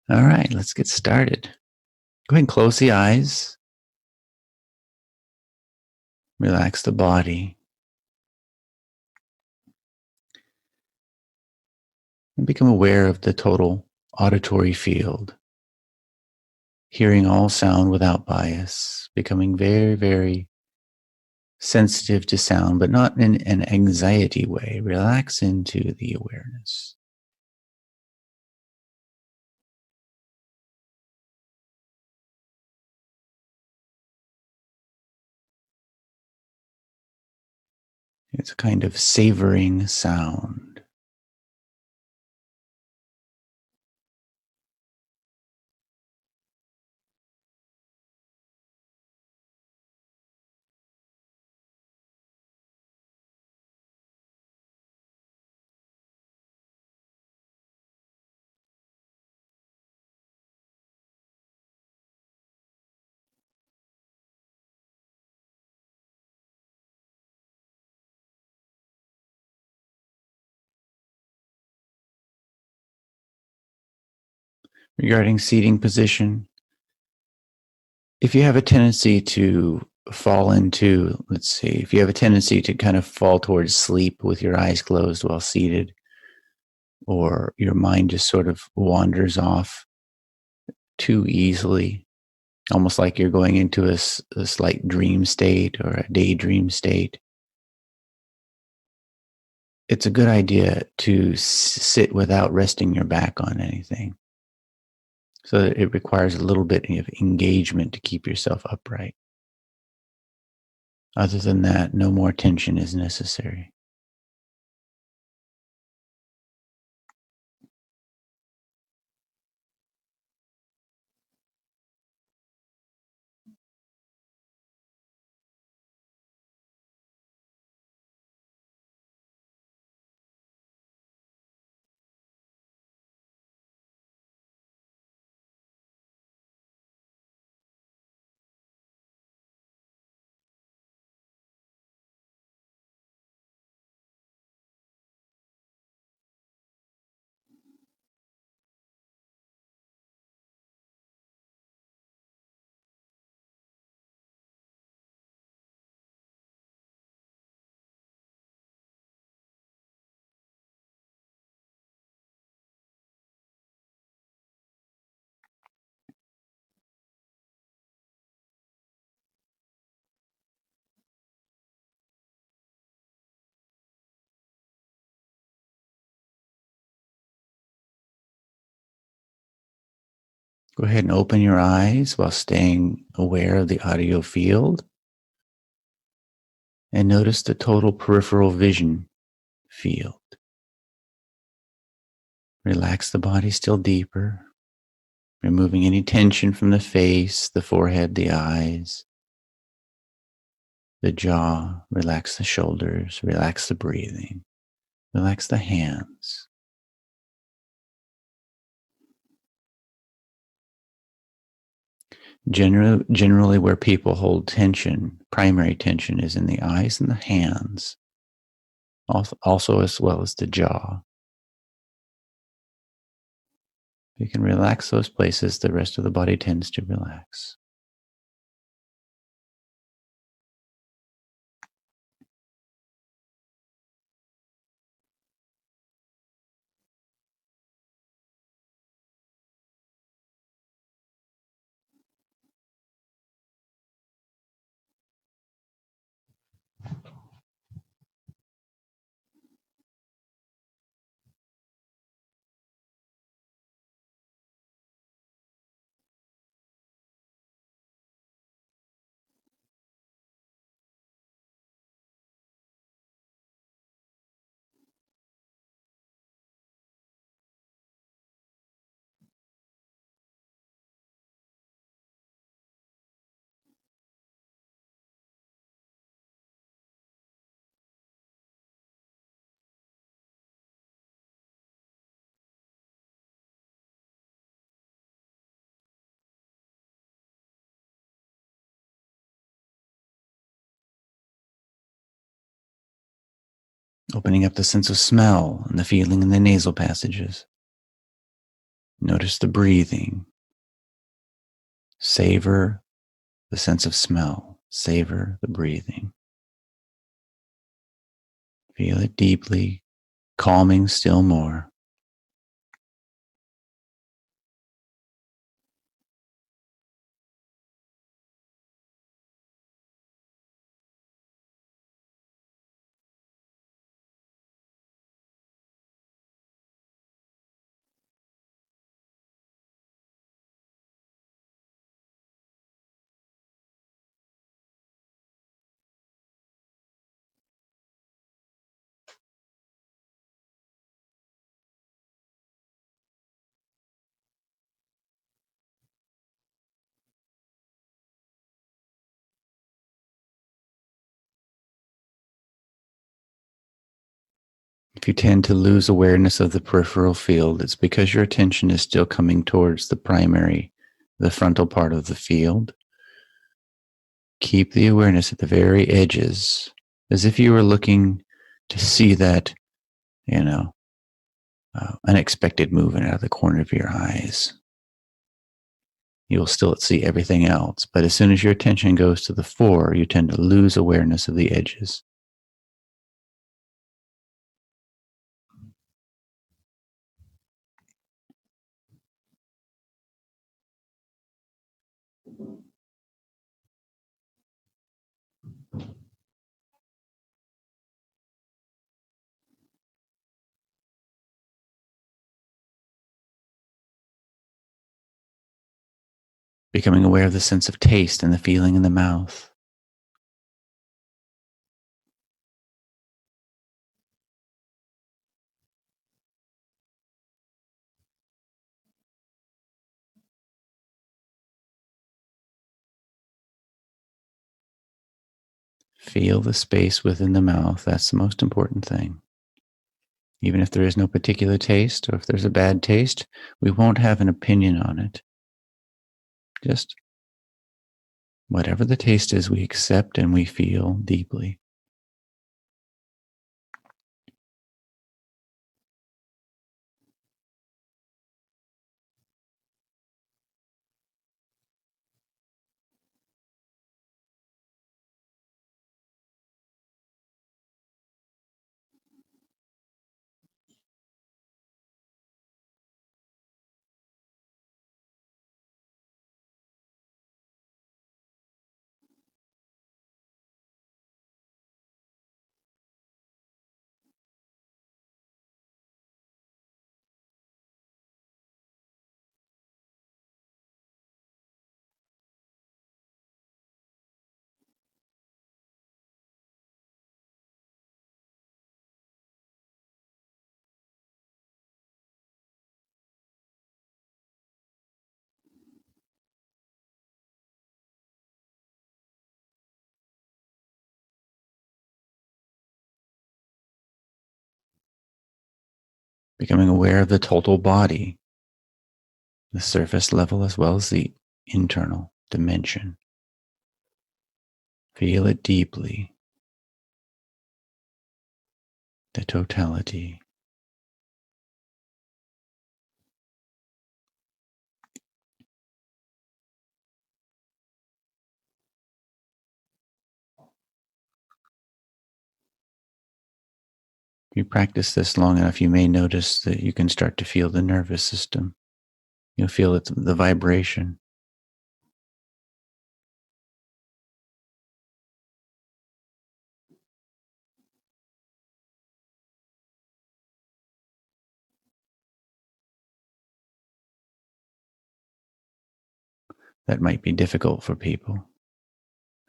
All right, let's get started. Go ahead and close the eyes. Relax the body. And become aware of the total auditory field. Hearing all sound without bias. Becoming very, very sensitive to sound, but not in an anxiety way. Relax into the awareness. It's a kind of savoring sound. Regarding seating position, if you have a tendency to fall into, let's see, if you have a tendency to kind of fall towards sleep with your eyes closed while seated, or your mind just sort of wanders off too easily, almost like you're going into a slight dream state or a daydream state, it's a good idea to sit without resting your back on anything. So it requires a little bit of engagement to keep yourself upright. Other than that, no more tension is necessary. Go ahead and open your eyes while staying aware of the audio field. And notice the total peripheral vision field. Relax the body still deeper, removing any tension from the face, the forehead, the eyes, the jaw. Relax the shoulders, relax the breathing, relax the hands. Generally where people hold tension, primary tension, is in the eyes and the hands, also as well as the jaw. If you can relax those places, the rest of the body tends to relax. Opening up the sense of smell and the feeling in the nasal passages. Notice the breathing. Savor the sense of smell. Savor the breathing. Feel it deeply, calming still more. If you tend to lose awareness of the peripheral field, it's because your attention is still coming towards the frontal part of the field. Keep the awareness at the very edges, as if you were looking to see that, unexpected movement out of the corner of your eyes. You'll still see everything else, but as soon as your attention goes to the fore, you tend to lose awareness of the edges. Becoming aware of the sense of taste and the feeling in the mouth. Feel the space within the mouth. That's the most important thing. Even if there is no particular taste, or if there's a bad taste, we won't have an opinion on it. Just whatever the taste is, we accept and we feel deeply. Becoming aware of the total body, the surface level as well as the internal dimension. Feel it deeply, the totality. If you practice this long enough, you may notice that you can start to feel the nervous system. You'll feel the vibration. That might be difficult for people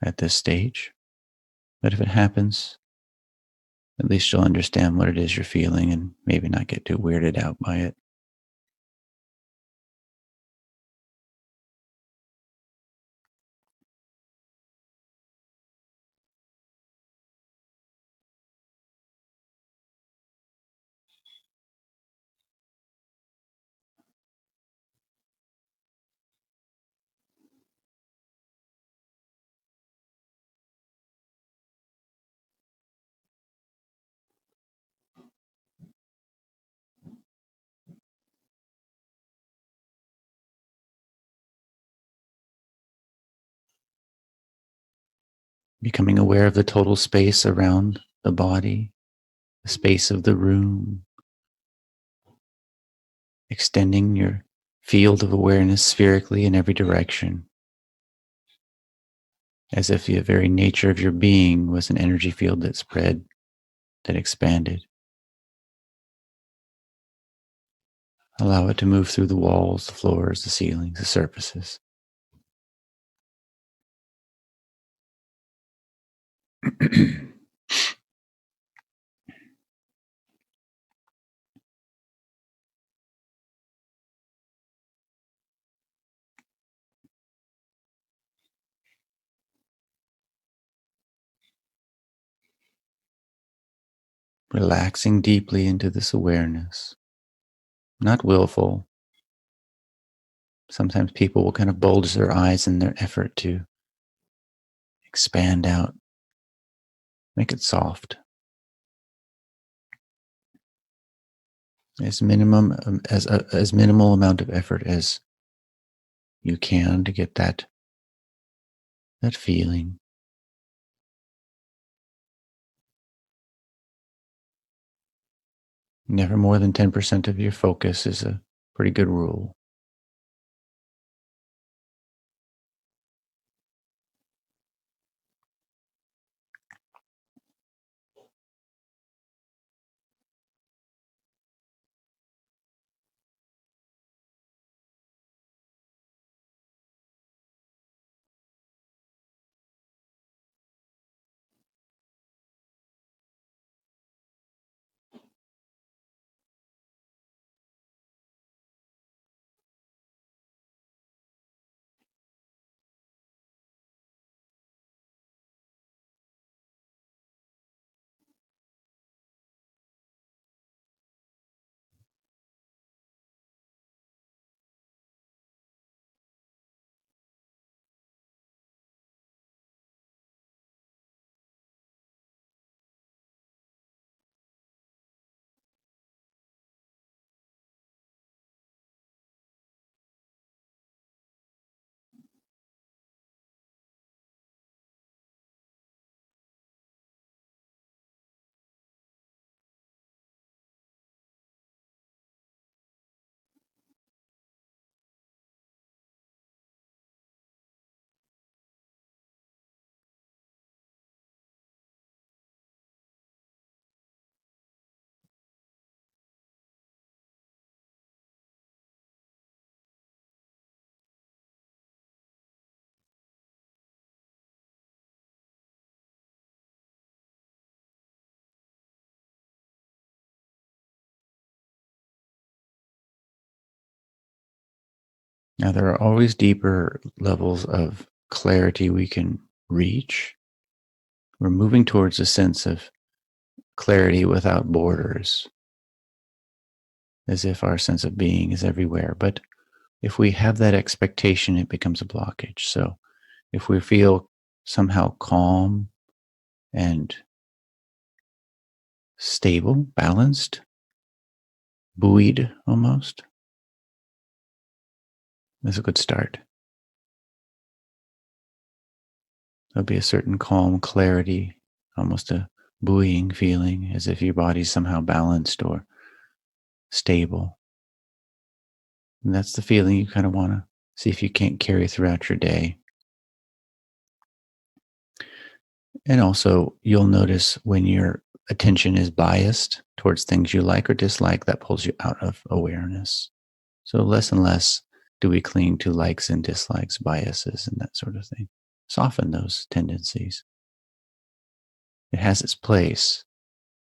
at this stage, but if it happens, at least you'll understand what it is you're feeling and maybe not get too weirded out by it. Becoming aware of the total space around the body, the space of the room, extending your field of awareness spherically in every direction, as if the very nature of your being was an energy field that spread, that expanded. Allow it to move through the walls, the floors, the ceilings, the surfaces. Relaxing deeply into this awareness, not willful. Sometimes people will kind of bulge their eyes in their effort to expand out. Make it soft. As minimal amount of effort as you can to get that feeling. Never more than 10% of your focus is a pretty good rule. Now, there are always deeper levels of clarity we can reach. We're moving towards a sense of clarity without borders, as if our sense of being is everywhere. But if we have that expectation, it becomes a blockage. So if we feel somehow calm and stable, balanced, buoyed almost, that's a good start. There'll be a certain calm clarity, almost a buoying feeling, as if your body's somehow balanced or stable. And that's the feeling you kind of want to see if you can't carry throughout your day. And also, you'll notice when your attention is biased towards things you like or dislike, that pulls you out of awareness. So less and less do we cling to likes and dislikes, biases, and that sort of thing. Soften those tendencies. It has its place,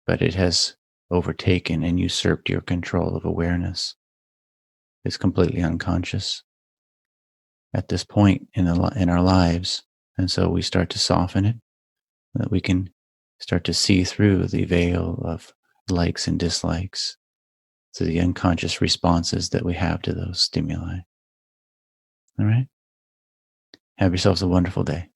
but it has overtaken and usurped your control of awareness. It's completely unconscious at this point in our lives. And so we start to soften it, that we can start to see through the veil of likes and dislikes, to the unconscious responses that we have to those stimuli. All right? Have yourselves a wonderful day.